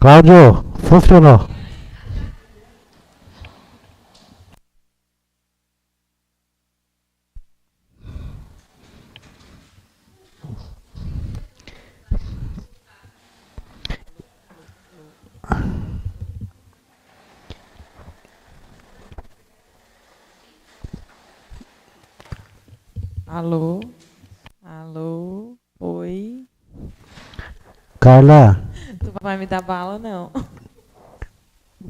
Cláudio, funcionou. Alô? Alô? Oi? Carla, Tu vai me dar bala, não?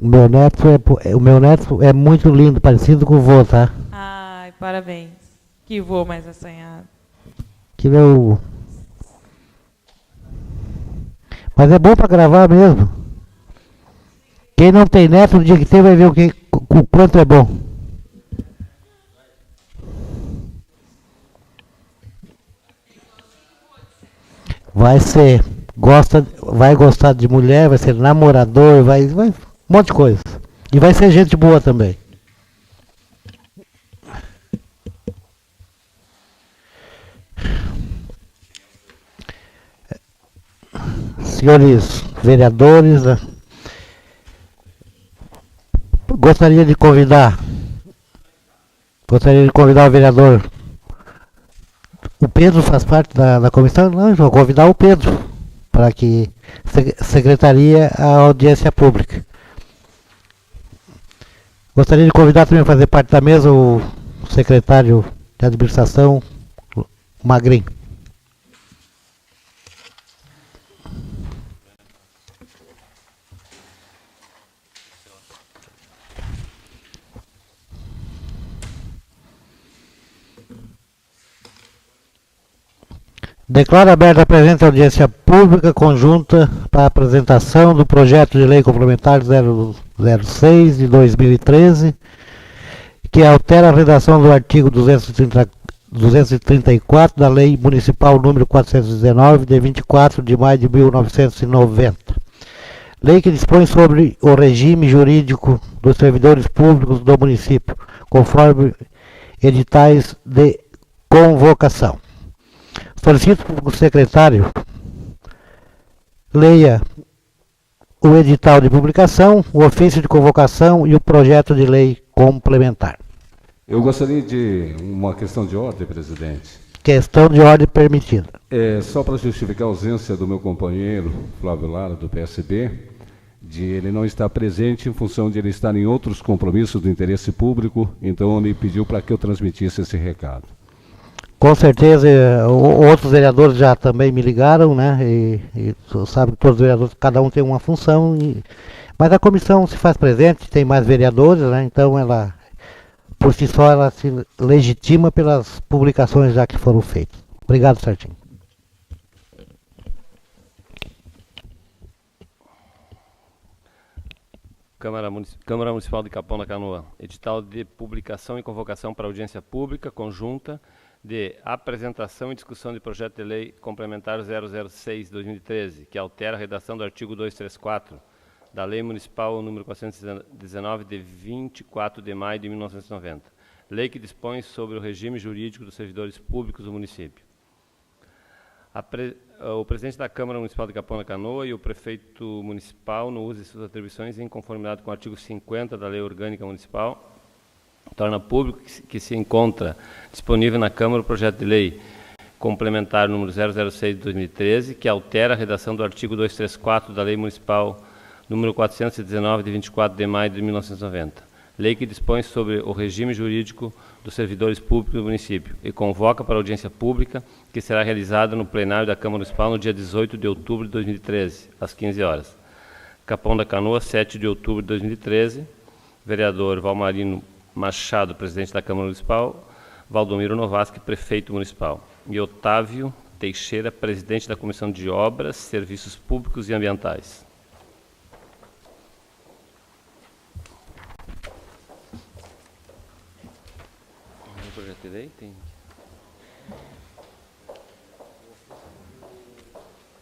o meu neto é muito lindo, parecido com o vô, tá? Ai, parabéns. Que voo mais assanhado. Que meu. Mas é bom pra gravar mesmo. Quem não tem neto, no dia que tem, vai ver o quanto é bom. Vai ser. Vai gostar de mulher, vai ser namorador, vai um monte de coisa. E vai ser gente boa também. Senhores vereadores, gostaria de convidar o vereador. O Pedro faz parte da comissão? Não, vou convidar o Pedro para que secretaria a audiência pública. Gostaria de convidar também a fazer parte da mesa o secretário de administração, Magrinho. Declaro aberta a presente audiência pública conjunta para a apresentação do projeto de lei complementar 006 de 2013, que altera a redação do artigo 234 da Lei Municipal número 419, de 24 de maio de 1990. Lei que dispõe sobre o regime jurídico dos servidores públicos do município, conforme editais de convocação. Solicito que o secretário leia o edital de publicação, o ofício de convocação e o projeto de lei complementar. Eu gostaria de uma questão de ordem, presidente. Questão de ordem permitida. Só para justificar a ausência do meu companheiro, Flávio Lara, do PSB, de ele não estar presente em função de ele estar em outros compromissos do interesse público, então ele pediu para que eu transmitisse esse recado. Com certeza, outros vereadores já também me ligaram, né? E sabe que todos os vereadores, cada um tem uma função, mas a comissão se faz presente, tem mais vereadores, né? Então ela, por si só, ela se legitima pelas publicações já que foram feitas. Obrigado, Sartinho. Câmara Municipal de Capão da Canoa. Edital de publicação e convocação para audiência pública conjunta de apresentação e discussão de projeto de lei complementar 006/2013, que altera a redação do artigo 234 da Lei Municipal número 419, de 24 de maio de 1990. Lei que dispõe sobre o regime jurídico dos servidores públicos do município. O presidente da Câmara Municipal de Capão da Canoa e o prefeito municipal, no uso de suas atribuições em conformidade com o artigo 50 da Lei Orgânica Municipal, torna público que se encontra disponível na Câmara o projeto de lei complementar número 006 de 2013, que altera a redação do artigo 234 da Lei Municipal número 419, de 24 de maio de 1990. Lei que dispõe sobre o regime jurídico dos servidores públicos do município e convoca para audiência pública, que será realizada no plenário da Câmara Municipal no dia 18 de outubro de 2013, às 15 horas. Capão da Canoa, 7 de outubro de 2013. Vereador Valmarino Machado, presidente da Câmara Municipal. Valdomiro Novaski, prefeito municipal. E Otávio Teixeira, presidente da Comissão de Obras, Serviços Públicos e Ambientais. O projeto de lei tem...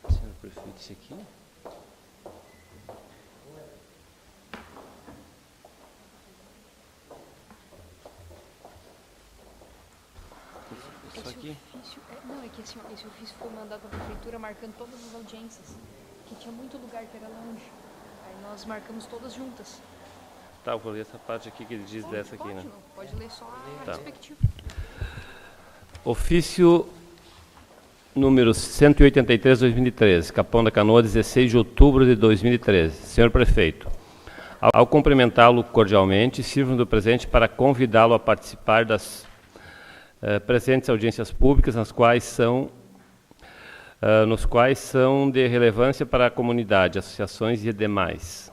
Senhor prefeito, esse aqui? Isso aqui? Não, é que assim, esse ofício foi mandado à prefeitura marcando todas as audiências, que tinha muito lugar que era longe. Aí nós marcamos todas juntas. Tá, eu vou ler essa parte aqui que ele diz dessa aqui, né? Pode ler só a Tá. respectiva. Ofício número 183/2013, Capão da Canoa, 16 de outubro de 2013. Senhor Prefeito, ao cumprimentá-lo cordialmente, sirvo do presente para convidá-lo a participar das presentes audiências públicas, nos quais são de relevância para a comunidade, associações e demais.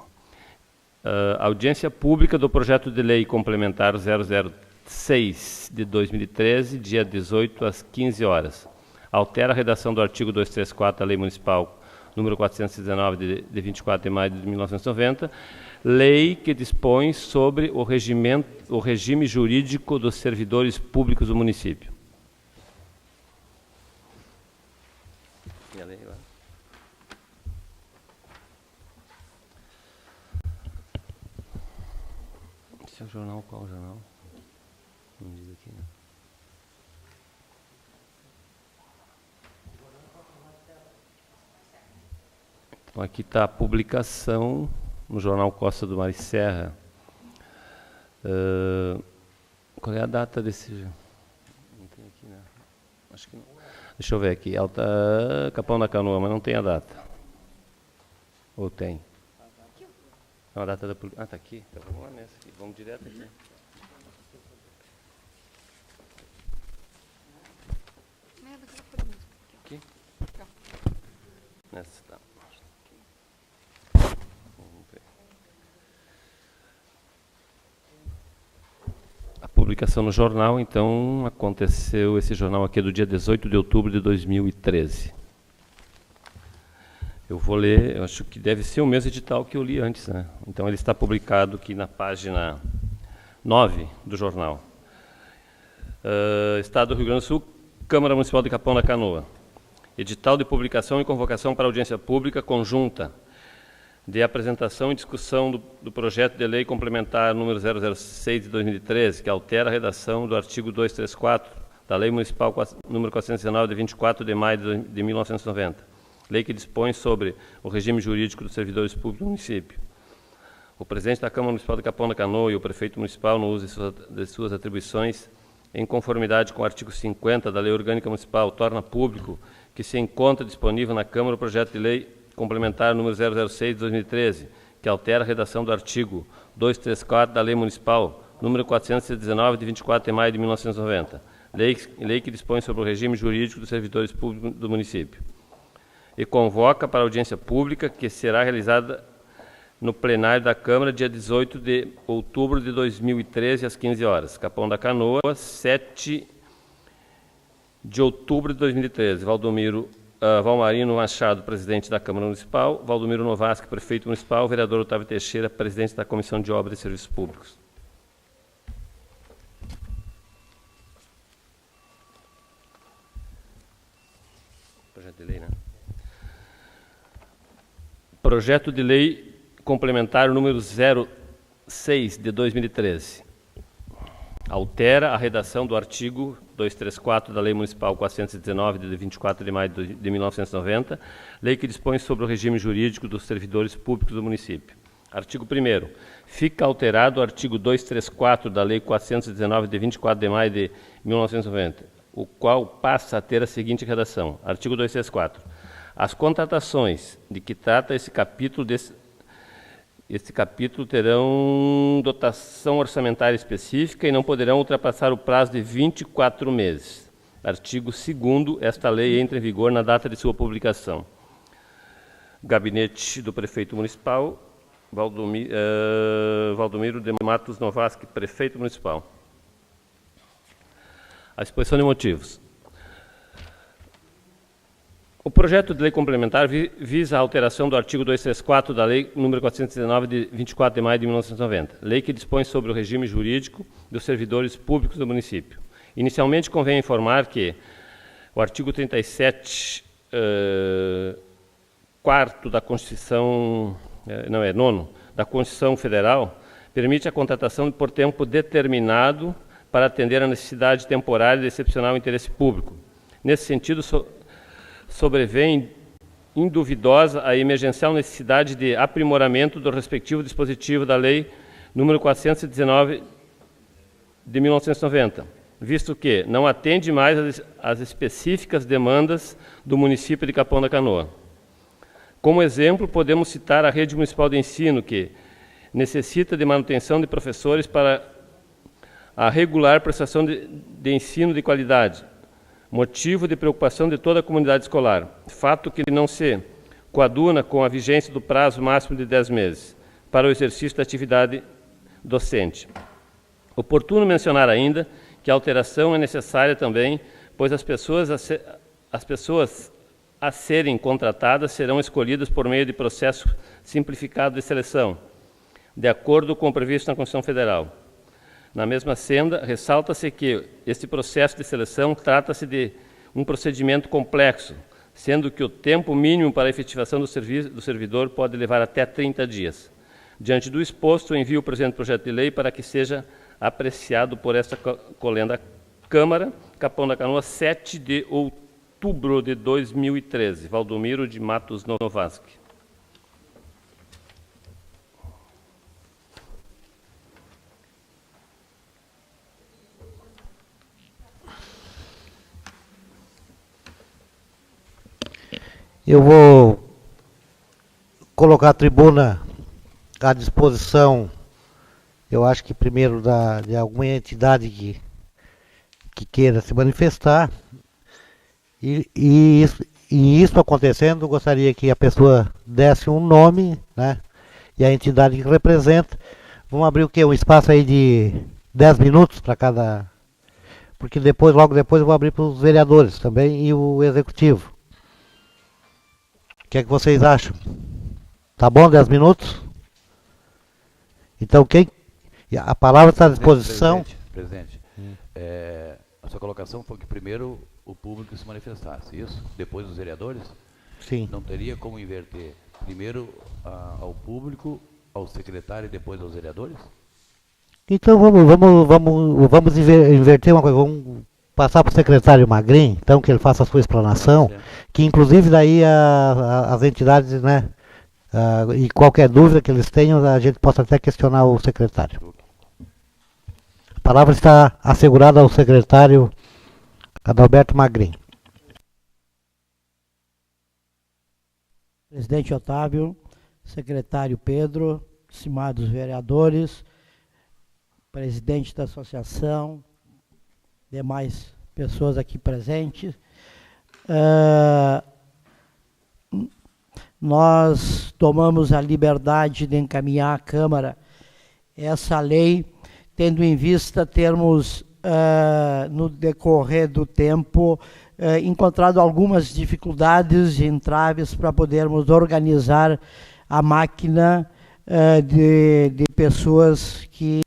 Audiência pública do projeto de lei complementar 006 de 2013, dia 18 às 15 horas. Altera a redação do artigo 234 da Lei Municipal número 419 de 24 de maio de 1990, lei que dispõe sobre o regime jurídico dos servidores públicos do município. E a lei lá. Esse é o jornal, qual o jornal? Não diz aqui, né? Então aqui está a publicação no jornal Costa do Mar e Serra. Qual é a data desse? Não tem aqui, né? Acho que não. Deixa eu ver aqui. Capão da Canoa, mas não tem a data. Ou tem? Não, a data da publicação. Ah, está aqui. Então vamos lá nessa aqui. Vamos direto aqui. Aqui? Nessa tá. A publicação no jornal, então, aconteceu, esse jornal aqui é do dia 18 de outubro de 2013. Eu vou ler, eu acho que deve ser o mesmo edital que eu li antes, né? Então ele está publicado aqui na página 9 do jornal. Estado do Rio Grande do Sul, Câmara Municipal de Capão da Canoa. Edital de publicação e convocação para audiência pública conjunta de apresentação e discussão do projeto de lei complementar número 006 de 2013, que altera a redação do artigo 234 da Lei Municipal número 419 de 24 de maio de 1990, lei que dispõe sobre o regime jurídico dos servidores públicos do município. O presidente da Câmara Municipal de Capão da Canoa e o prefeito municipal, no uso de suas atribuições, em conformidade com o artigo 50 da Lei Orgânica Municipal, torna público que se encontra disponível na Câmara o projeto de lei complementar número 006 de 2013, que altera a redação do artigo 234 da Lei Municipal número 419 de 24 de maio de 1990, lei que dispõe sobre o regime jurídico dos servidores públicos do município. E convoca para audiência pública, que será realizada no plenário da Câmara, dia 18 de outubro de 2013, às 15 horas. Capão da Canoa, 7 de outubro de 2013. Valmarino Machado, presidente da Câmara Municipal. Valdomiro Novasque, prefeito municipal. Vereador Otávio Teixeira, presidente da Comissão de Obras e Serviços Públicos. Projeto de lei, né? Projeto de lei complementar número 06 de 2013. Altera a redação do artigo 234 da Lei Municipal 419 de 24 de maio de 1990, lei que dispõe sobre o regime jurídico dos servidores públicos do município. Artigo 1º. Fica alterado o artigo 234 da Lei 419 de 24 de maio de 1990, o qual passa a ter a seguinte redação. Artigo 234. As contratações de que trata esse capítulo terão dotação orçamentária específica e não poderão ultrapassar o prazo de 24 meses. Artigo 2º. Esta lei entra em vigor na data de sua publicação. Gabinete do Prefeito Municipal, Valdomiro de Matos Novasque, Prefeito Municipal. A exposição de motivos. O projeto de lei complementar visa a alteração do artigo 234 da Lei nº 419, de 24 de maio de 1990, lei que dispõe sobre o regime jurídico dos servidores públicos do município. Inicialmente, convém informar que o artigo 37, quarto da Constituição, nono, da Constituição Federal, permite a contratação por tempo determinado para atender a necessidade temporária de excepcional interesse público. Nesse sentido, sobrevém induvidosa a emergencial necessidade de aprimoramento do respectivo dispositivo da Lei nº 419 de 1990, visto que não atende mais às específicas demandas do município de Capão da Canoa. Como exemplo, podemos citar a rede municipal de ensino, que necessita de manutenção de professores para a regular prestação de ensino de qualidade, motivo de preocupação de toda a comunidade escolar, fato que não se coaduna com a vigência do prazo máximo de 10 meses para o exercício da atividade docente. Oportuno mencionar ainda que a alteração é necessária também, pois as pessoas a serem contratadas serão escolhidas por meio de processo simplificado de seleção, de acordo com o previsto na Constituição Federal. Na mesma senda, ressalta-se que este processo de seleção trata-se de um procedimento complexo, sendo que o tempo mínimo para a efetivação do servidor pode levar até 30 dias. Diante do exposto, envio o presente projeto de lei para que seja apreciado por esta colenda Câmara, Capão da Canoa, 7 de outubro de 2013. Valdomiro de Matos Novaski. Eu vou colocar a tribuna à disposição, eu acho que primeiro de alguma entidade que queira se manifestar. E isso acontecendo, eu gostaria que a pessoa desse um nome, né, e a entidade que representa. Vamos abrir o quê? Um espaço aí de 10 minutos para cada... Porque logo depois eu vou abrir para os vereadores também e o executivo. O que é que vocês acham? Tá bom, 10 minutos? Então, a palavra está à disposição. Presidente, a sua colocação foi que primeiro o público se manifestasse, isso? Depois os vereadores? Sim. Não teria como inverter primeiro ao público, ao secretário e depois aos vereadores? Então, vamos inverter uma coisa. Vamos passar para o secretário Magrin, então, que ele faça a sua explanação, que inclusive daí as entidades, né, e qualquer dúvida que eles tenham, a gente possa até questionar o secretário. A palavra está assegurada ao secretário Adalberto Magrin. Presidente Otávio, secretário Pedro, estimados vereadores, presidente da associação, demais pessoas aqui presentes. Nós tomamos a liberdade de encaminhar à Câmara essa lei, tendo em vista termos, no decorrer do tempo, encontrado algumas dificuldades e entraves para podermos organizar a máquina de pessoas que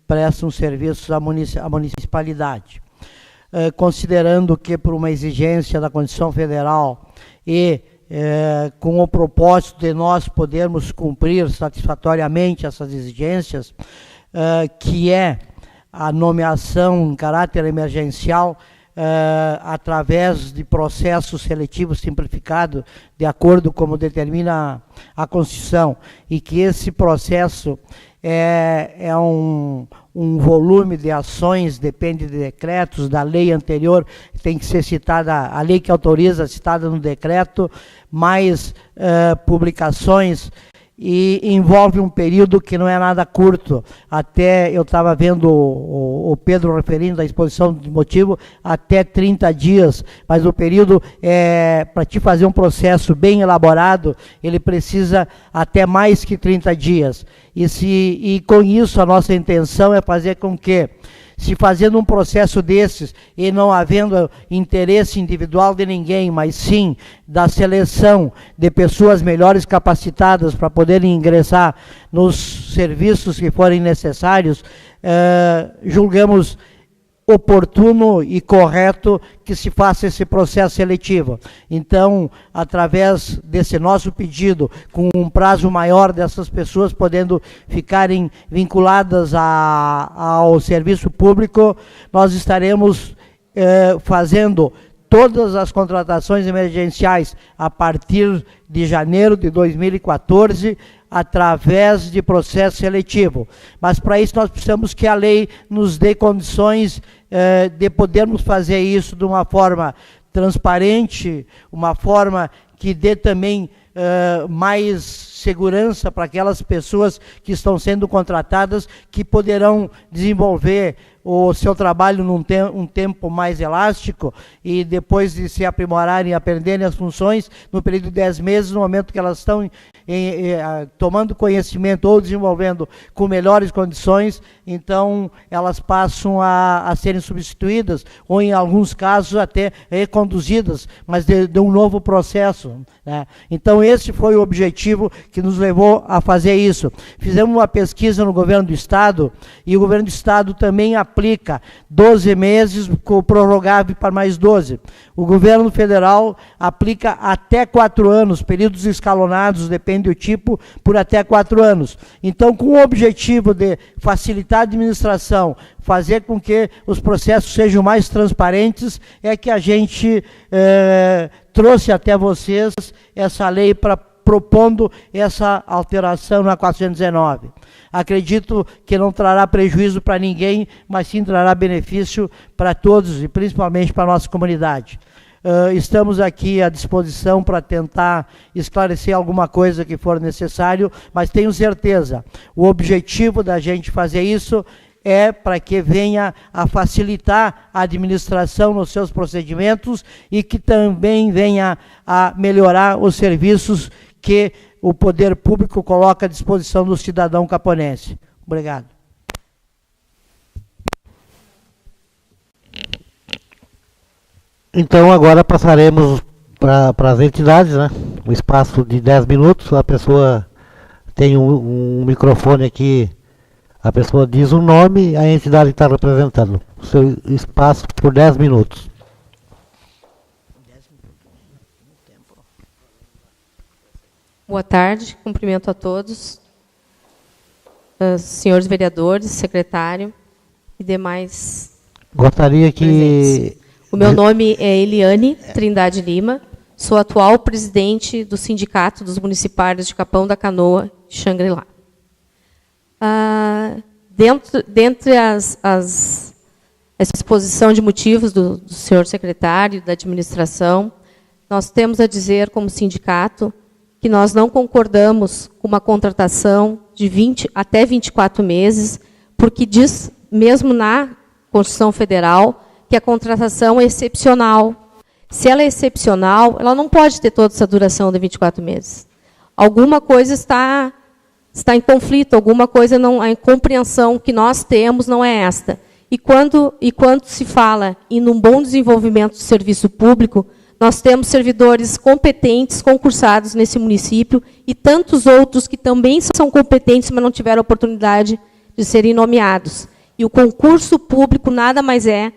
prestam serviços à municipalidade. Considerando que, por uma exigência da Constituição Federal e com o propósito de nós podermos cumprir satisfatoriamente essas exigências, que é a nomeação em caráter emergencial através de processo seletivo simplificado, de acordo com como determina a Constituição, e que esse processo é um volume de ações, depende de decretos, da lei anterior, tem que ser citada, a lei que autoriza, citada no decreto, mais publicações, e envolve um período que não é nada curto. Até, eu estava vendo o Pedro referindo da exposição de motivo, até 30 dias, mas o período, para te fazer um processo bem elaborado, ele precisa até mais que 30 dias. E com isso a nossa intenção é fazer com que, se fazendo um processo desses e não havendo interesse individual de ninguém, mas sim da seleção de pessoas melhores capacitadas para poderem ingressar nos serviços que forem necessários, julgamos oportuno e correto que se faça esse processo seletivo. Então, através desse nosso pedido, com um prazo maior dessas pessoas podendo ficarem vinculadas ao serviço público, nós estaremos fazendo todas as contratações emergenciais a partir de janeiro de 2014, através de processo seletivo. Mas para isso nós precisamos que a lei nos dê condições de podermos fazer isso de uma forma transparente, uma forma que dê também mais segurança para aquelas pessoas que estão sendo contratadas, que poderão desenvolver o seu trabalho num tempo mais elástico e depois de se aprimorarem e aprenderem as funções, no período de 10 meses, no momento que elas estão tomando conhecimento ou desenvolvendo com melhores condições, então elas passam a serem substituídas ou, em alguns casos, até reconduzidas, mas de um novo processo, né? Então, esse foi o objetivo que nos levou a fazer isso. Fizemos uma pesquisa no governo do Estado e o governo do Estado também aplica 12 meses, com prorrogável para mais 12. O governo federal aplica até 4 anos, períodos escalonados, depende do tipo, por até 4 anos. Então, com o objetivo de facilitar a administração, fazer com que os processos sejam mais transparentes, é que a gente trouxe até vocês essa lei propondo essa alteração na 419. Acredito que não trará prejuízo para ninguém, mas sim trará benefício para todos e principalmente para a nossa comunidade. Estamos aqui à disposição para tentar esclarecer alguma coisa que for necessário, mas tenho certeza, o objetivo da gente fazer isso é para que venha a facilitar a administração nos seus procedimentos e que também venha a melhorar os serviços que o poder público coloca à disposição do cidadão caponense. Obrigado. Então, agora passaremos para as entidades, né? Um espaço de 10 minutos, a pessoa tem um microfone aqui, a pessoa diz o nome e a entidade está representando. O seu espaço por 10 minutos. Boa tarde, cumprimento a todos, senhores vereadores, secretário e demais. Gostaria que... presentes. O meu nome é Eliane Trindade Lima, sou atual presidente do Sindicato dos Municipários de Capão da Canoa e Xangri-Lá. Dentre a exposição de motivos do senhor secretário da administração, nós temos a dizer, como sindicato, que nós não concordamos com uma contratação de 20 até 24 meses, porque diz, mesmo na Constituição Federal, que a contratação é excepcional. Se ela é excepcional, ela não pode ter toda essa duração de 24 meses. Alguma coisa está em conflito, alguma coisa não, a compreensão que nós temos não é esta. E quando se fala em um bom desenvolvimento do serviço público, nós temos servidores competentes, concursados nesse município, e tantos outros que também são competentes, mas não tiveram oportunidade de serem nomeados. E o concurso público nada mais é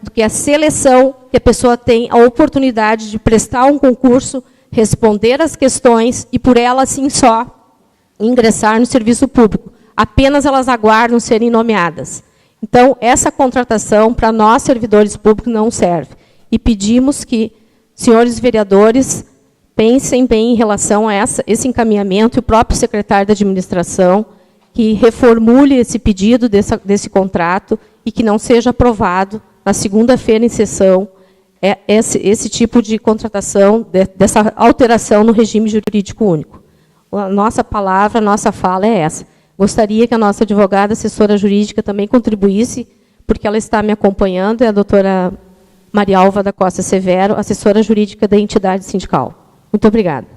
do que a seleção, que a pessoa tem a oportunidade de prestar um concurso, responder às questões e, por ela, assim só, ingressar no serviço público. Apenas elas aguardam serem nomeadas. Então, essa contratação, para nós, servidores públicos, não serve. E pedimos que, senhores vereadores, pensem bem em relação a esse encaminhamento, e o próprio secretário da administração, que reformule esse pedido desse contrato e que não seja aprovado na segunda-feira em sessão esse tipo de contratação, dessa alteração no regime jurídico único. A nossa palavra, a nossa fala é essa. Gostaria que a nossa advogada, assessora jurídica, também contribuísse, porque ela está me acompanhando, é a doutora Marialva da Costa Severo, assessora jurídica da entidade sindical. Muito obrigada.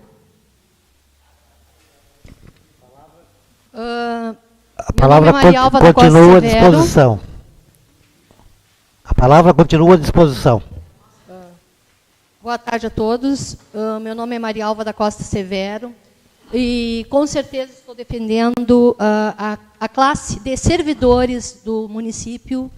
A palavra continua à disposição. A palavra continua à disposição. Boa tarde a todos. Meu nome é Marialva da Costa Severo e, com certeza, estou defendendo a classe de servidores do município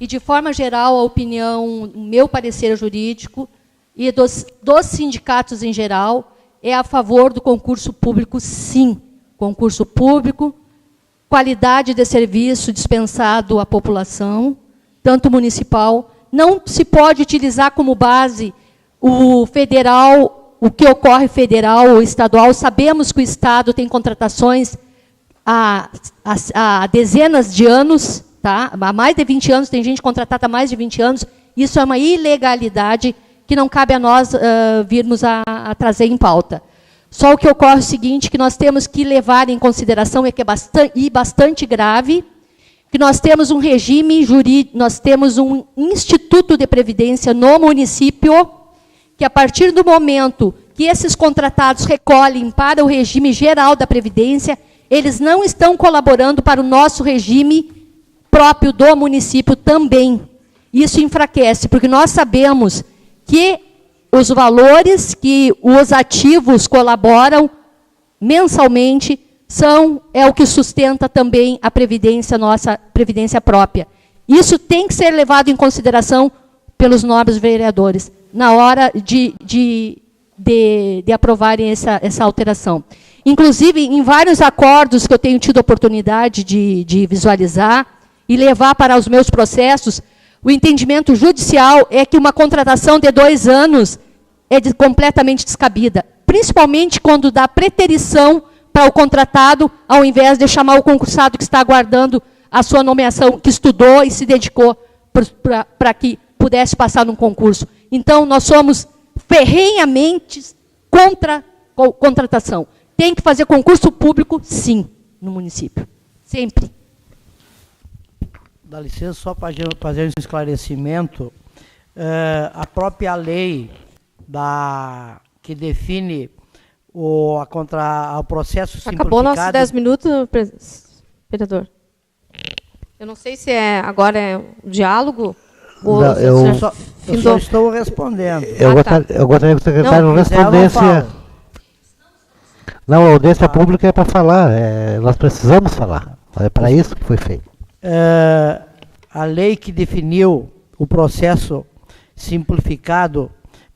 e, de forma geral, a opinião, o meu parecer jurídico e dos sindicatos em geral é a favor do concurso público, sim. Concurso público, qualidade de serviço dispensado à população, tanto municipal Não se pode utilizar como base o federal, o que ocorre federal ou estadual. Sabemos que o Estado tem contratações há dezenas de anos, tá? Há mais de 20 anos, tem gente contratada há mais de 20 anos. Isso é uma ilegalidade que não cabe a nós virmos a trazer em pauta. Só o que ocorre é o seguinte, que nós temos que levar em consideração, que é bastante grave, que nós temos um regime jurídico, nós temos um instituto de previdência no município, que a partir do momento que esses contratados recolhem para o regime geral da previdência, eles não estão colaborando para o nosso regime próprio do município também. Isso enfraquece, porque nós sabemos que os valores que os ativos colaboram mensalmente é o que sustenta também a previdência, nossa previdência própria. Isso tem que ser levado em consideração pelos nobres vereadores na hora de aprovarem essa alteração. Inclusive, em vários acordos que eu tenho tido oportunidade de visualizar e levar para os meus processos, o entendimento judicial é que uma contratação de 2 anos é completamente descabida, principalmente quando dá preterição para o contratado, ao invés de chamar o concursado que está aguardando a sua nomeação, que estudou e se dedicou para que pudesse passar num concurso. Então, nós somos ferrenhamente contra a contratação. Tem que fazer concurso público, sim, no município. Sempre. Dá licença, só para fazer um esclarecimento. A própria lei que define o processo simplificado... Acabou nossos 10 minutos, vereador. Eu não sei se agora é um diálogo ou... Não, eu só estou respondendo. Eu gostaria que o secretário respondesse... Não, a audiência pública é para falar, nós precisamos falar. É para isso que foi feito. A lei que definiu o processo simplificado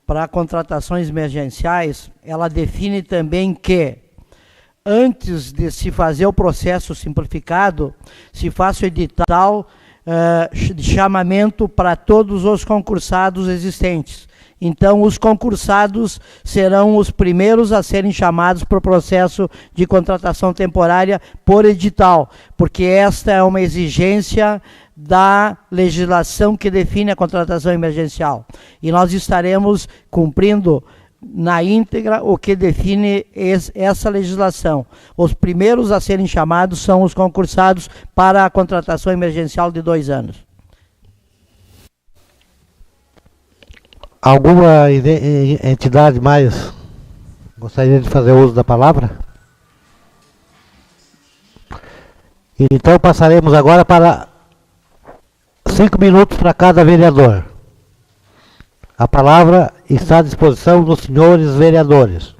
para contratações emergenciais, ela define também que, antes de se fazer o processo simplificado, se faça o edital de chamamento para todos os concursados existentes. Então, os concursados serão os primeiros a serem chamados para o processo de contratação temporária por edital, porque esta é uma exigência da legislação que define a contratação emergencial. E nós estaremos cumprindo na íntegra o que define essa legislação. Os primeiros a serem chamados são os concursados para a contratação emergencial de 2 anos. Alguma entidade mais gostaria de fazer uso da palavra? Então passaremos agora para 5 minutos para cada vereador. A palavra está à disposição dos senhores vereadores.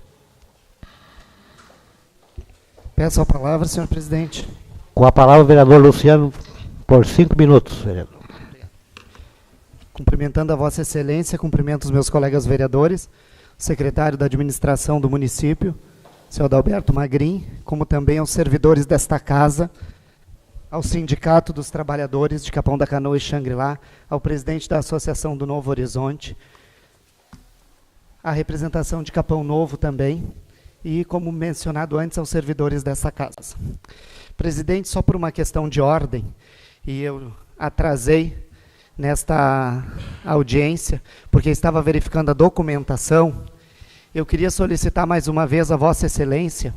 Peço a palavra, senhor presidente. Com a palavra o vereador Luciano, por 5 minutos, vereador. Cumprimentando a Vossa Excelência, cumprimento os meus colegas vereadores, o secretário da administração do município, senhor Adalberto Magrin, como também aos servidores desta casa, ao Sindicato dos Trabalhadores de Capão da Canoa e Xangri-Lá, ao presidente da Associação do Novo Horizonte, à representação de Capão Novo também, e, como mencionado antes, aos servidores dessa casa. Presidente, só por uma questão de ordem, e eu atrasei nesta audiência, porque estava verificando a documentação, eu queria solicitar mais uma vez a Vossa Excelência,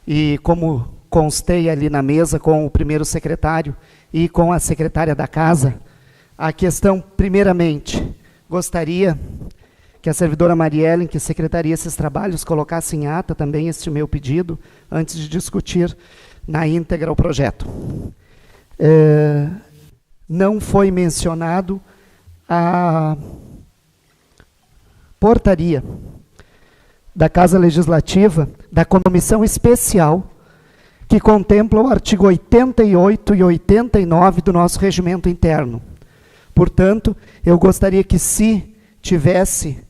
e como constei ali na mesa com o primeiro secretário e com a secretária da casa, a questão, primeiramente, gostaria que a servidora Mariellen, que secretaria esses trabalhos, colocasse em ata também este meu pedido, antes de discutir na íntegra o projeto. Não foi mencionado a portaria da Casa Legislativa, da Comissão Especial, que contempla o artigo 88 e 89 do nosso regimento interno. Portanto, eu gostaria que, se tivesse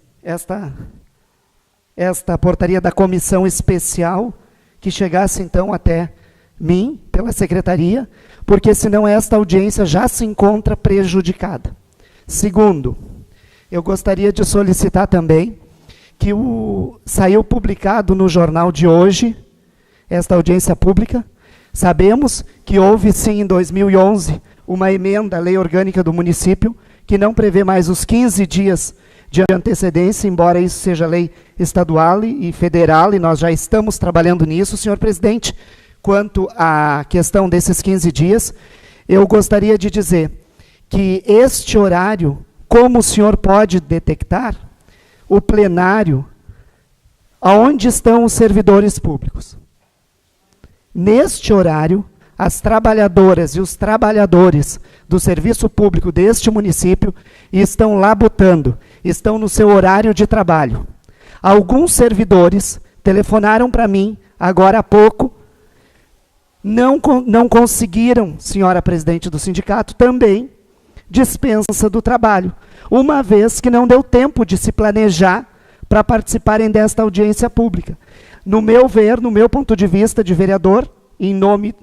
esta portaria da Comissão Especial, que chegasse então até mim, pela secretaria, porque senão esta audiência já se encontra prejudicada. Segundo, eu gostaria de solicitar também que saiu publicado no jornal de hoje, esta audiência pública. Sabemos que houve, sim, em 2011, uma emenda à lei orgânica do município, que não prevê mais os 15 dias de antecedência, embora isso seja lei estadual e federal, e nós já estamos trabalhando nisso, senhor presidente. Quanto à questão desses 15 dias, eu gostaria de dizer que este horário, como o senhor pode detectar, o plenário, aonde estão os servidores públicos? Neste horário, as trabalhadoras e os trabalhadores do serviço público deste município estão labutando, estão no seu horário de trabalho. Alguns servidores telefonaram para mim, agora há pouco, não conseguiram, senhora presidente do sindicato, também dispensa do trabalho, uma vez que não deu tempo de se planejar para participarem desta audiência pública. No meu ver, no meu ponto de vista de vereador, em nome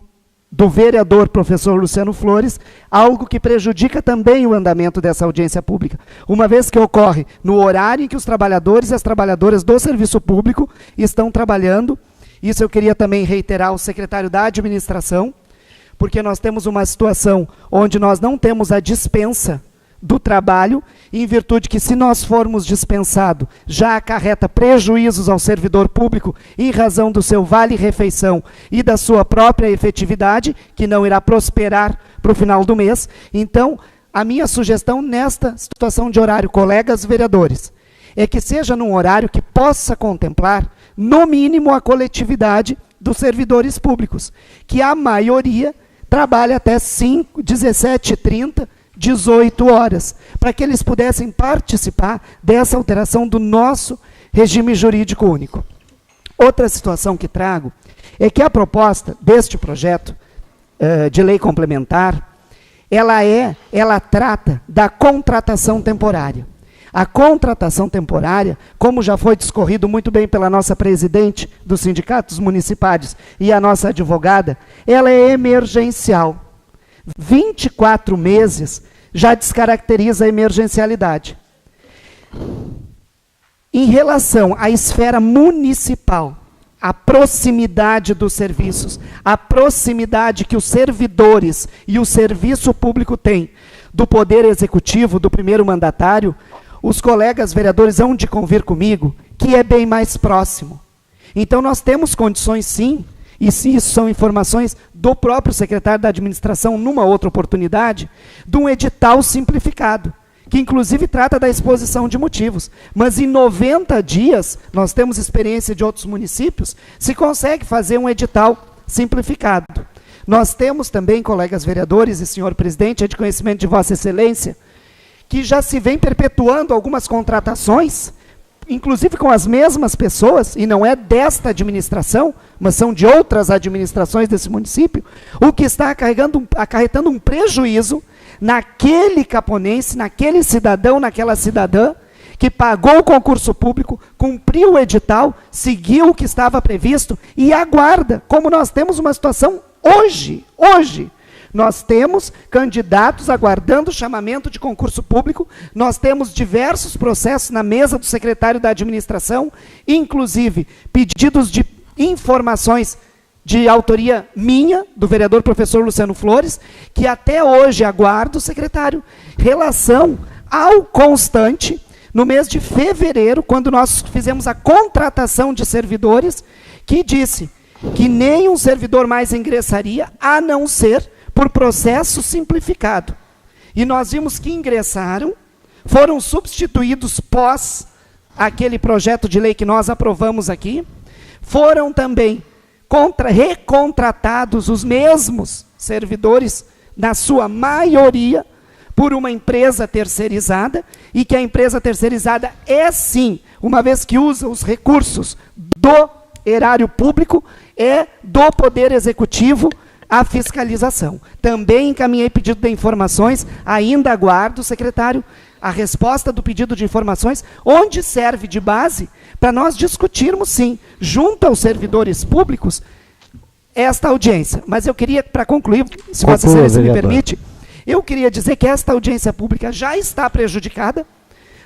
do vereador professor Luciano Flores, algo que prejudica também o andamento dessa audiência pública, uma vez que ocorre no horário em que os trabalhadores e as trabalhadoras do serviço público estão trabalhando. Isso eu queria também reiterar ao secretário da administração, porque nós temos uma situação onde nós não temos a dispensa do trabalho, em virtude que, se nós formos dispensado, já acarreta prejuízos ao servidor público em razão do seu vale-refeição e da sua própria efetividade, que não irá prosperar para o final do mês. Então, a minha sugestão nesta situação de horário, colegas vereadores, é que seja num horário que possa contemplar, no mínimo, a coletividade dos servidores públicos, que a maioria trabalha até 17h30, 18 horas, para que eles pudessem participar dessa alteração do nosso regime jurídico único. Outra situação que trago é que a proposta deste projeto de lei complementar, ela trata da contratação temporária. A contratação temporária, como já foi discorrido muito bem pela nossa presidente dos sindicatos municipais e a nossa advogada, ela é emergencial. 24 meses já descaracteriza a emergencialidade. Em relação à esfera municipal, a proximidade dos serviços, a proximidade que os servidores e o serviço público têm do poder executivo, do primeiro mandatário, os colegas vereadores hão de convir comigo que é bem mais próximo. Então nós temos condições, sim, e isso são informações do próprio secretário da administração, numa outra oportunidade, de um edital simplificado, que inclusive trata da exposição de motivos. Mas em 90 dias, nós temos experiência de outros municípios, se consegue fazer um edital simplificado. Nós temos também, colegas vereadores e senhor presidente, é de conhecimento de Vossa Excelência, que já se vem perpetuando algumas contratações, inclusive com as mesmas pessoas, e não é desta administração, mas são de outras administrações desse município, o que está acarretando um prejuízo naquele caponense, naquele cidadão, naquela cidadã, que pagou o concurso público, cumpriu o edital, seguiu o que estava previsto e aguarda, como nós temos uma situação hoje. Nós temos candidatos aguardando o chamamento de concurso público, nós temos diversos processos na mesa do secretário da administração, inclusive pedidos de informações de autoria minha, do vereador professor Luciano Flores, que até hoje aguardo, secretário, relação ao constante, no mês de fevereiro, quando nós fizemos a contratação de servidores, que disse que nenhum servidor mais ingressaria, a não ser por processo simplificado. E nós vimos que ingressaram, foram substituídos pós aquele projeto de lei que nós aprovamos aqui, foram também recontratados os mesmos servidores, na sua maioria, por uma empresa terceirizada, e que a empresa terceirizada é sim, uma vez que usa os recursos do erário público, é do Poder Executivo a fiscalização. Também encaminhei pedido de informações, ainda aguardo, secretário, a resposta do pedido de informações, onde serve de base para nós discutirmos, sim, junto aos servidores públicos, esta audiência. Mas eu queria, para concluir, se Vossa Excelência me permite, Eu queria dizer que esta audiência pública já está prejudicada,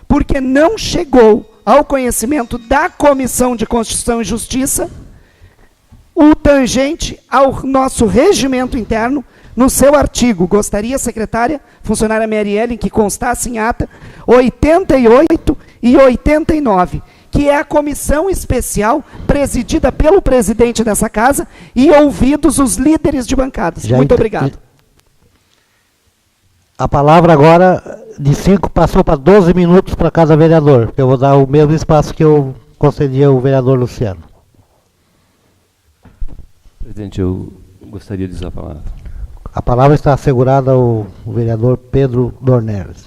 porque não chegou ao conhecimento da Comissão de Constituição e Justiça o tangente ao nosso regimento interno, no seu artigo, gostaria, secretária, funcionária Marielle, que constasse em ata, 88 e 89, que é a comissão especial presidida pelo presidente dessa casa e ouvidos os líderes de bancadas. Muito obrigado. A palavra agora, de 5, passou para 12 minutos para cada vereador. Eu vou dar o mesmo espaço que eu concedi ao vereador Luciano. Presidente, eu gostaria de usar a palavra. A palavra está assegurada ao vereador Pedro Dornelles.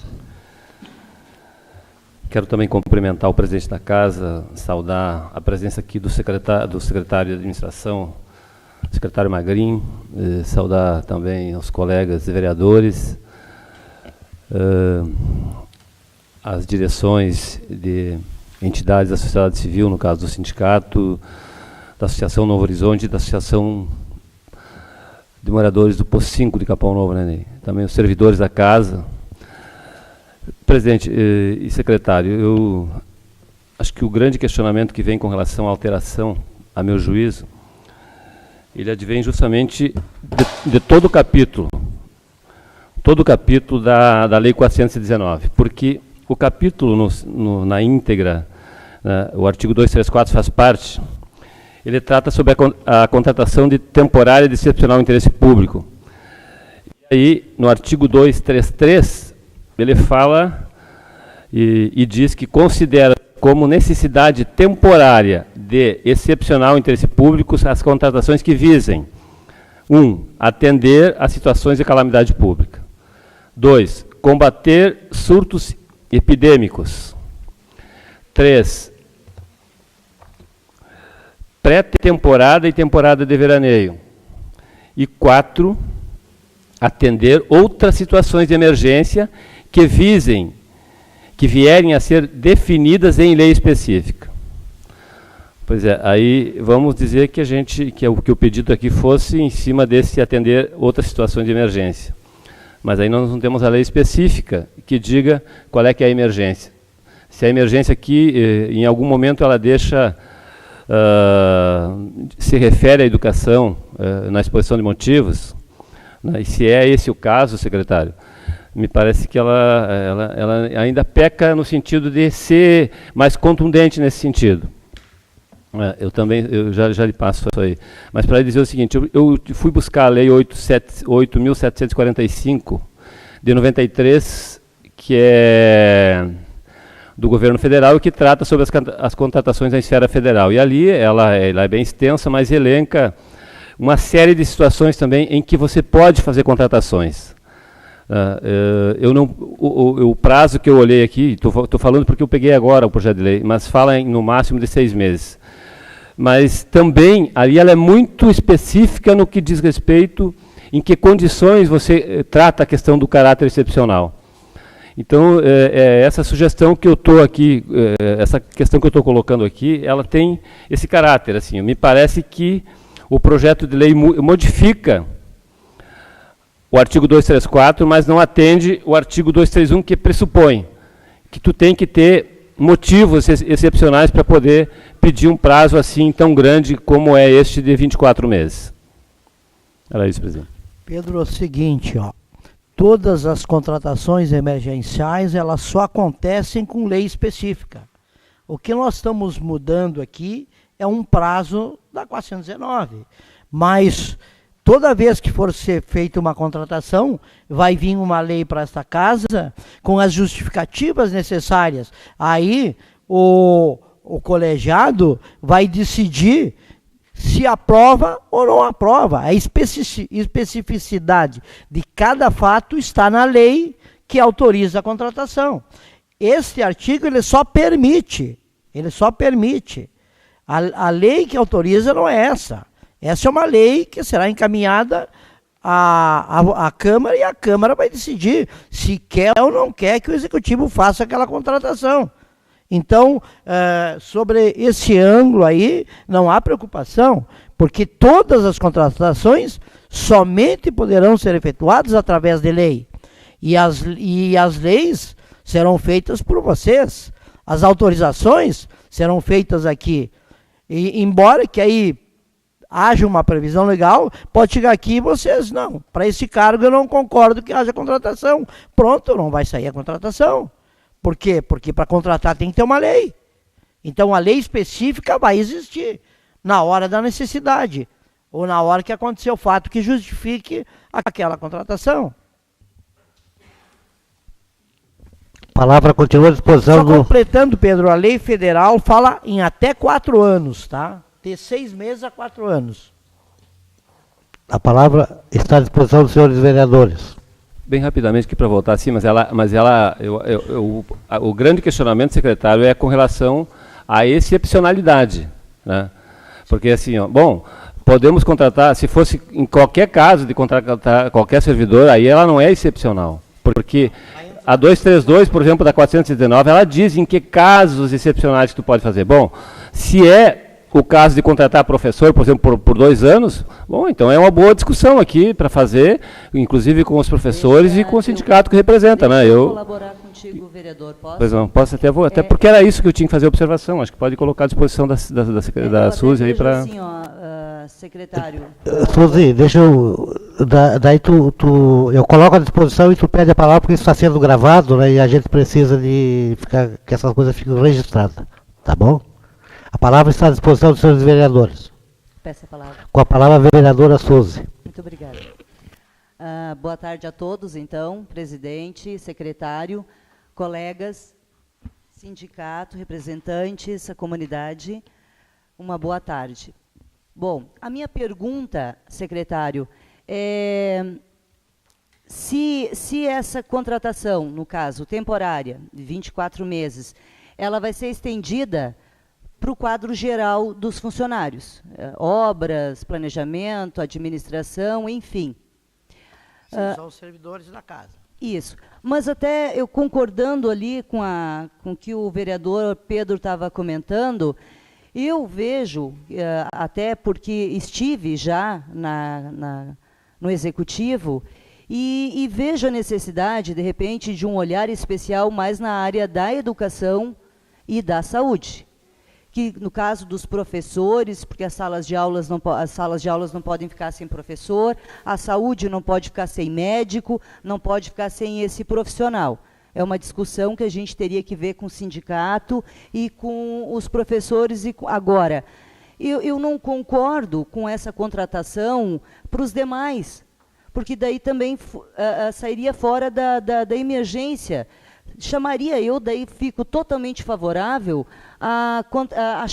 Quero também cumprimentar o presidente da casa, saudar a presença aqui do secretário de administração, secretário Magrin, saudar também os colegas vereadores, as direções de entidades da sociedade civil, no caso do sindicato, da Associação Novo Horizonte e da Associação de Moradores do Posto 5 de Capão Novo, né, Ney? Também os servidores da casa. Presidente e secretário, eu acho que o grande questionamento que vem com relação à alteração, a meu juízo, ele advém justamente de todo o capítulo da Lei 419, porque o capítulo na íntegra, né, o artigo 234 faz parte, ele trata sobre a contratação de temporária de excepcional interesse público. E aí, no artigo 233, ele fala e diz que considera como necessidade temporária de excepcional interesse público as contratações que visem: 1. Atender a situações de calamidade pública. 2. Combater surtos epidêmicos. 3. Pré-temporada e temporada de veraneio. E 4, atender outras situações de emergência que vierem a ser definidas em lei específica. Pois é, aí vamos dizer que o pedido aqui fosse em cima desse atender outras situações de emergência. Mas aí nós não temos a lei específica que diga qual é que é a emergência. Se a emergência aqui, em algum momento, ela deixa... se refere à educação na exposição de motivos, né, e se é esse o caso, secretário, me parece que ela ainda peca no sentido de ser mais contundente nesse sentido. Eu já lhe passo isso aí. Mas para dizer o seguinte, eu fui buscar a Lei 8.745 de 93, que é do governo federal, e que trata sobre as contratações na esfera federal. E ali ela é bem extensa, mas elenca uma série de situações também em que você pode fazer contratações. O prazo que eu olhei aqui, estou falando porque eu peguei agora o projeto de lei, mas fala no máximo de 6 meses. Mas também, ali ela é muito específica no que diz respeito em que condições você trata a questão do caráter excepcional. Então, essa sugestão que eu estou aqui, essa questão que eu estou colocando aqui, ela tem esse caráter. Assim, me parece que o projeto de lei modifica o artigo 234, mas não atende o artigo 231, que pressupõe que tu tem que ter motivos excepcionais para poder pedir um prazo assim tão grande como é este de 24 meses. Era isso, presidente. Pedro, é o seguinte, ó. Todas as contratações emergenciais, elas só acontecem com lei específica. O que nós estamos mudando aqui é um prazo da 419. Mas toda vez que for ser feita uma contratação, vai vir uma lei para esta casa com as justificativas necessárias. Aí o colegiado vai decidir se aprova ou não aprova. A especificidade de cada fato está na lei que autoriza a contratação. Este artigo ele só permite. A lei que autoriza não é essa. Essa é uma lei que será encaminhada à Câmara, e a Câmara vai decidir se quer ou não quer que o Executivo faça aquela contratação. Então, sobre esse ângulo aí, não há preocupação, porque todas as contratações somente poderão ser efetuadas através de lei. E as leis serão feitas por vocês. As autorizações serão feitas aqui. E, embora que aí haja uma previsão legal, pode chegar aqui e vocês, não, para esse cargo eu não concordo que haja contratação. Pronto, não vai sair a contratação. Por quê? Porque para contratar tem que ter uma lei. Então a lei específica vai existir na hora da necessidade, ou na hora que acontecer o fato que justifique aquela contratação. A palavra continua à disposição Só completando, Pedro, a lei federal fala em até 4 anos, tá? De 6 meses a 4 anos. A palavra está à disposição dos senhores vereadores. Bem rapidamente aqui para voltar assim, o grande questionamento, secretário, é com relação à excepcionalidade, né? Porque assim, ó, bom, podemos contratar, se fosse em qualquer caso de contratar qualquer servidor, aí ela não é excepcional, porque a 232, por exemplo, da 419, ela diz em que casos excepcionais tu pode fazer. Bom, se é o caso de contratar professor, por exemplo, por 2 anos, bom, então é uma boa discussão aqui para fazer, inclusive com os professores e com o sindicato que representa, né? Eu colaborar contigo, vereador, posso? Pois não, posso até porque era isso que eu tinha que fazer a observação, acho que pode colocar à disposição da Suzy aí para... Assim, ó, secretário... Suzy, deixa eu... Daí eu coloco à disposição e tu pede a palavra porque isso está sendo gravado, né? E a gente precisa de que essas coisas fiquem registradas, tá bom? A palavra está à disposição dos senhores vereadores. Peço a palavra. Com a palavra, a vereadora Suzy. Muito obrigada. Boa tarde a todos, então, presidente, secretário, colegas, sindicato, representantes, a comunidade. Uma boa tarde. Bom, a minha pergunta, secretário, é se essa contratação, no caso, temporária, de 24 meses, ela vai ser estendida para o quadro geral dos funcionários, obras, planejamento, administração, enfim. Sim, são os servidores da casa. Isso. Mas até eu concordando ali com o que o vereador Pedro estava comentando, eu vejo, até porque estive já no Executivo, e vejo a necessidade, de repente, de um olhar especial mais na área da educação e da saúde. Que no caso dos professores, porque as salas de aulas não podem ficar sem professor, a saúde não pode ficar sem médico, não pode ficar sem esse profissional. É uma discussão que a gente teria que ver com o sindicato e com os professores. Agora, eu não concordo com essa contratação para os demais, porque daí também sairia fora da emergência. Daí fico totalmente favorável a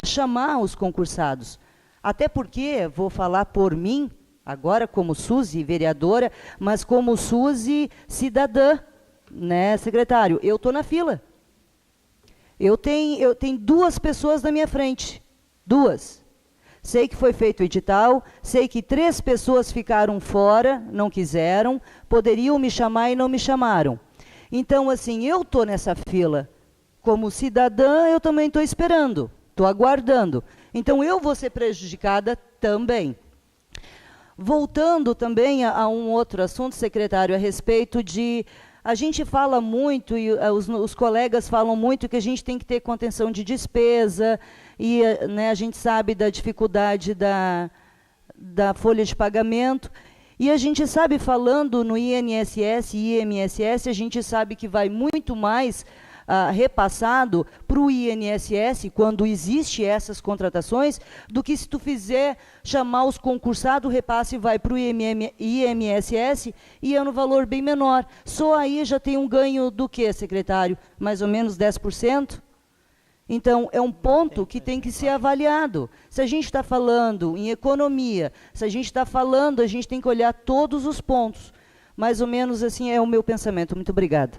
chamar os concursados. Até porque, vou falar por mim, agora como Suzy, vereadora, mas como Suzy, cidadã, né, secretário? Eu estou na fila. Eu tenho 2 pessoas na minha frente. 2. Sei que foi feito o edital, sei que 3 pessoas ficaram fora, não quiseram, poderiam me chamar e não me chamaram. Então, assim, eu estou nessa fila. Como cidadã, eu também estou esperando, estou aguardando. Então, eu vou ser prejudicada também. Voltando também a um outro assunto, secretário, a respeito de... A gente fala muito, e os colegas falam muito, que a gente tem que ter contenção de despesa, e né, a gente sabe da dificuldade da folha de pagamento. E a gente sabe, falando no INSS e IMSS, a gente sabe que vai muito mais repassado para o INSS, quando existe essas contratações, do que se tu fizer chamar os concursados, o repasse vai para o IMSS e é no valor bem menor. Só aí já tem um ganho do quê, secretário? Mais ou menos 10%? Então, é um ponto que tem que ser avaliado. Se a gente está falando em economia, se a gente está falando, a gente tem que olhar todos os pontos. Mais ou menos assim é o meu pensamento. Muito obrigada.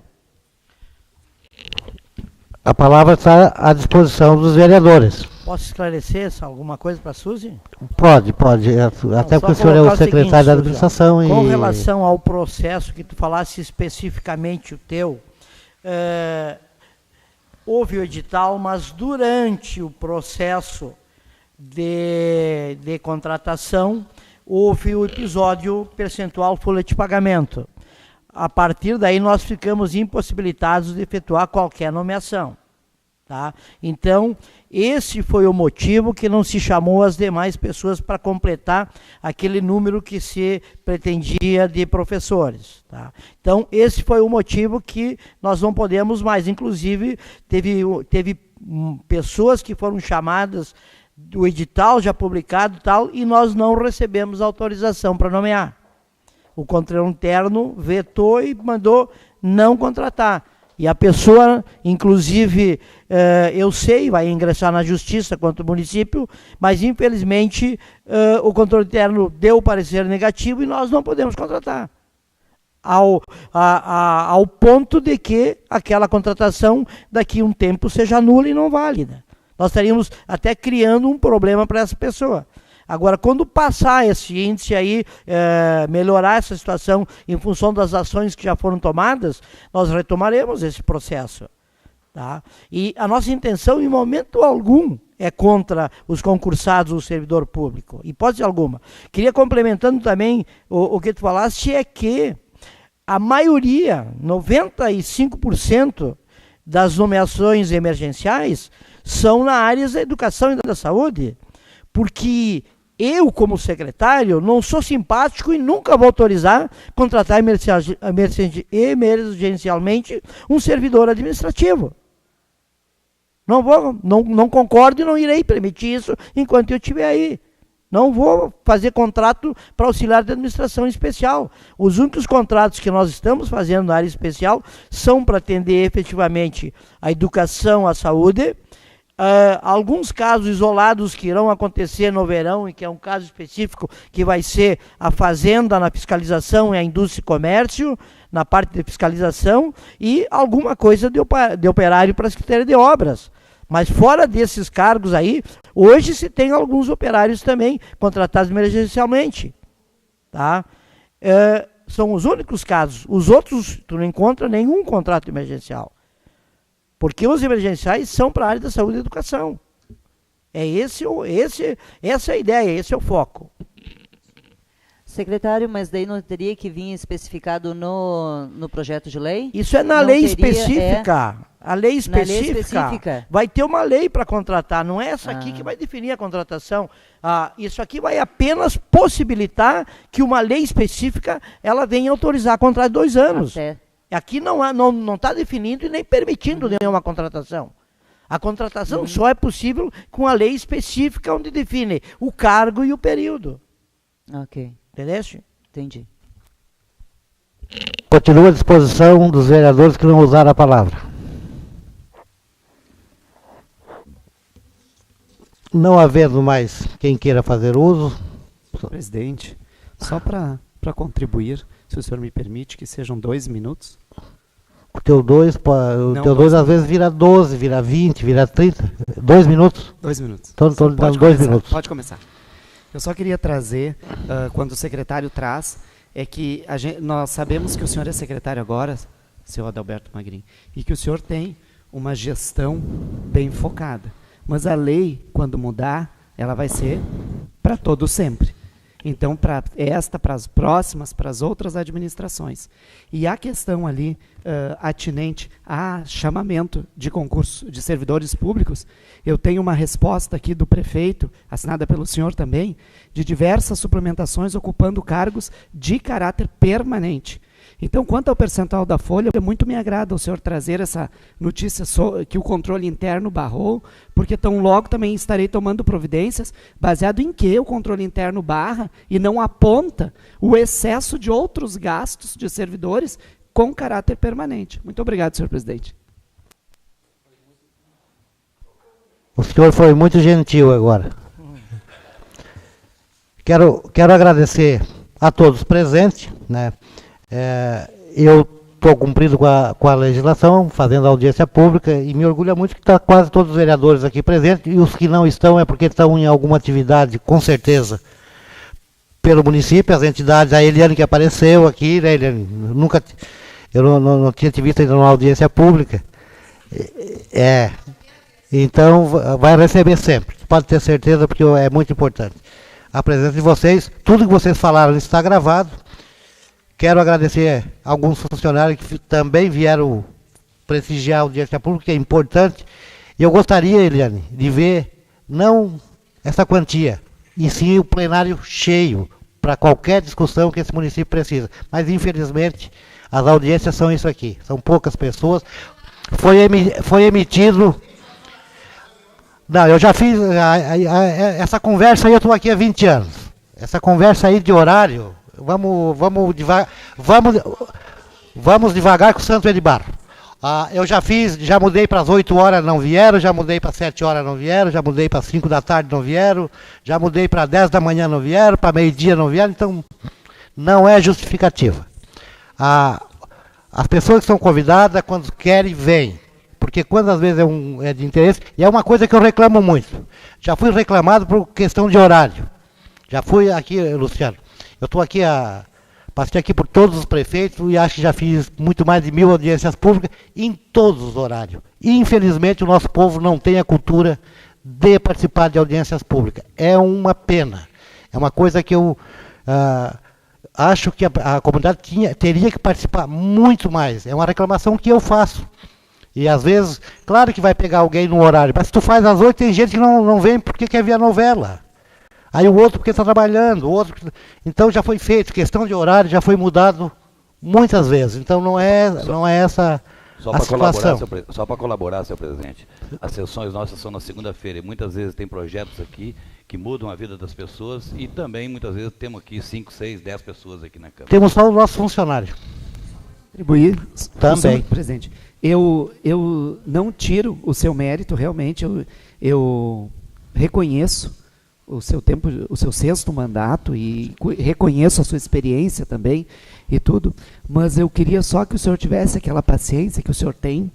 A palavra está à disposição dos vereadores. Posso esclarecer alguma coisa para a Suzy? Pode. Até porque o senhor é o secretário da administração. Suzy, com relação ao processo que tu falasse especificamente o teu, houve o edital, mas durante o processo de contratação, houve o episódio percentual folha de pagamento. a partir daí nós ficamos impossibilitados de efetuar qualquer nomeação. Tá? Então, esse foi o motivo que não se chamou as demais pessoas para completar aquele número que se pretendia de professores. Tá? Então, esse foi o motivo que nós não podemos mais. Inclusive, teve pessoas que foram chamadas do edital já publicado tal, e nós não recebemos autorização para nomear. O controle interno vetou e mandou não contratar. E a pessoa, inclusive, eu sei, vai ingressar na justiça contra o município, mas infelizmente o controle interno deu o parecer negativo e nós não podemos contratar. Ao ponto de que aquela contratação daqui a um tempo seja nula e não válida. Nós estaríamos até criando um problema para essa pessoa. Agora, quando passar esse índice aí, melhorar essa situação em função das ações que já foram tomadas, nós retomaremos esse processo. Tá? E a nossa intenção, em momento algum, é contra os concursados, o servidor público. Hipótese alguma. Queria, complementando também o que tu falaste, é que a maioria, 95% das nomeações emergenciais são na área da educação e da saúde, porque eu, como secretário, não sou simpático e nunca vou autorizar contratar emergencialmente um servidor administrativo. Não concordo e não irei permitir isso enquanto eu estiver aí. Não vou fazer contrato para auxiliar de administração especial. Os únicos contratos que nós estamos fazendo na área especial são para atender efetivamente a educação, a saúde. Alguns casos isolados que irão acontecer no verão, e que é um caso específico, que vai ser a fazenda na fiscalização e a indústria e comércio, na parte de fiscalização, e alguma coisa de operário para a Secretaria de Obras. Mas fora desses cargos aí, hoje se tem alguns operários também contratados emergencialmente. Tá? São os únicos casos. Os outros, tu não encontra nenhum contrato emergencial. Porque os emergenciais são para a área da saúde e educação. Essa é a ideia, esse é o foco. Secretário, mas daí não teria que vir especificado no projeto de lei? Isso é na lei específica. A lei específica vai ter uma lei para contratar, não é essa aqui que vai definir a contratação. Isso aqui vai apenas possibilitar que uma lei específica ela venha autorizar contrato de 2 anos. Aqui não está definindo e nem permitindo nenhuma contratação. A contratação só é possível com a lei específica, onde define o cargo e o período. Ok. Entendeste? Entendi. Continua à disposição dos vereadores que não usaram a palavra. Não havendo mais quem queira fazer uso. Presidente, só para contribuir, se o senhor me permite, que sejam 2 minutos. O teu 2 às vezes vira 12, vira 20, vira 30. 2 minutos? 2 minutos. Então estou lhe dando 2 minutos. Pode começar. Eu só queria trazer, quando o secretário traz, é que nós sabemos que o senhor é secretário agora, senhor Adalberto Magrin, e que o senhor tem uma gestão bem focada. Mas a lei, quando mudar, ela vai ser para todo sempre. Então, para as próximas, para as outras administrações. E a questão ali atinente a chamamento de concurso de servidores públicos, eu tenho uma resposta aqui do prefeito, assinada pelo senhor também, de diversas suplementações ocupando cargos de caráter permanente. Então, quanto ao percentual da folha, muito me agrada o senhor trazer essa notícia que o controle interno barrou, porque tão logo também estarei tomando providências, baseado em que o controle interno barra e não aponta o excesso de outros gastos de servidores com caráter permanente. Muito obrigado, senhor presidente. O senhor foi muito gentil agora. Quero agradecer a todos presentes, né? Eu estou cumprindo com a legislação, fazendo audiência pública, e me orgulha muito que está quase todos os vereadores aqui presentes, e os que não estão é porque estão em alguma atividade, com certeza, pelo município, as entidades, a Eliane que apareceu aqui, né, Eliane? Eu não tinha te visto ainda numa audiência pública. Então, vai receber sempre, pode ter certeza, porque é muito importante. A presença de vocês, tudo que vocês falaram está gravado. quero agradecer alguns funcionários que também vieram prestigiar a audiência pública, que é importante. E eu gostaria, Eliane, de ver não essa quantia, e sim o plenário cheio, para qualquer discussão que esse município precisa. Mas, infelizmente, as audiências são isso aqui. São poucas pessoas. Foi emitido... Não, eu já fiz... essa conversa aí, eu estou aqui há 20 anos. Essa conversa aí de horário, vamos devagar com o Santo Edibar. Eu já mudei para as 8 horas, não vieram, já mudei para 7 horas, não vieram, já mudei para 5 da tarde, não vieram, já mudei para 10 da manhã, não vieram, para meio-dia, não vieram, então não é justificativa. As pessoas que são convidadas, quando querem, vêm, porque quando às vezes é de interesse, e é uma coisa que eu reclamo muito. Já fui reclamado por questão de horário. Já fui aqui, Luciano, eu estou aqui passei aqui por todos os prefeitos e acho que já fiz muito mais de 1000 audiências públicas em todos os horários. E, infelizmente, o nosso povo não tem a cultura de participar de audiências públicas. É uma pena. É uma coisa que eu acho que a comunidade teria que participar muito mais. É uma reclamação que eu faço. E, às vezes, claro que vai pegar alguém no horário, mas se tu faz às 8, tem gente que não vem porque quer ver a novela. Aí o outro porque está trabalhando, o outro... Então já foi feito, questão de horário já foi mudado muitas vezes. Então não é essa a situação. Só para colaborar, senhor presidente, as sessões nossas são na segunda-feira e muitas vezes tem projetos aqui que mudam a vida das pessoas e também muitas vezes temos aqui 5, 6, 10 pessoas aqui na Câmara. Temos só o nosso funcionário. Contribuir também. Presidente, eu não tiro o seu mérito, realmente, eu reconheço o seu tempo, o seu 6º mandato e reconheço a sua experiência também e tudo, mas eu queria só que o senhor tivesse aquela paciência que o senhor tem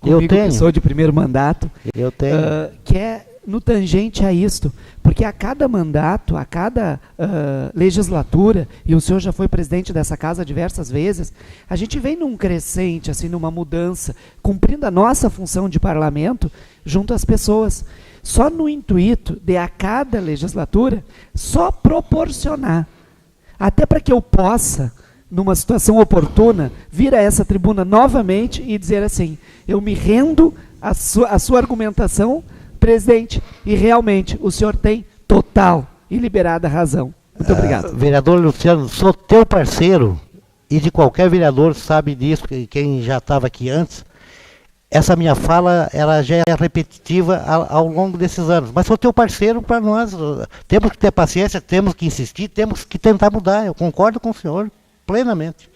comigo, eu tenho. Que sou de primeiro mandato, eu tenho, que é no tangente a isto, porque a cada mandato, a cada legislatura, e o senhor já foi presidente dessa casa diversas vezes, a gente vem num crescente, assim, numa mudança, cumprindo a nossa função de parlamento junto às pessoas. Só no intuito de a cada legislatura só proporcionar, até para que eu possa, numa situação oportuna, vir a essa tribuna novamente e dizer assim, eu me rendo à sua argumentação, presidente, e realmente o senhor tem total e liberada razão. Muito obrigado. Vereador Luciano, sou teu parceiro, e de qualquer vereador sabe disso, quem já estava aqui antes. Essa minha fala, ela já é repetitiva ao longo desses anos. Mas sou teu parceiro para nós. Temos que ter paciência, temos que insistir, temos que tentar mudar. Eu concordo com o senhor plenamente.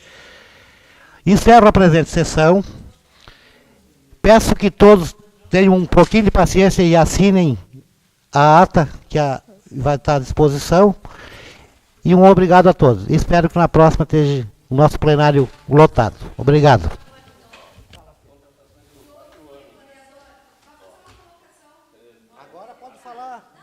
Encerro a presente sessão. Peço que todos tenham um pouquinho de paciência e assinem a ata que vai estar à disposição. E um obrigado a todos. Espero que na próxima esteja o nosso plenário lotado. Obrigado. Agora pode falar.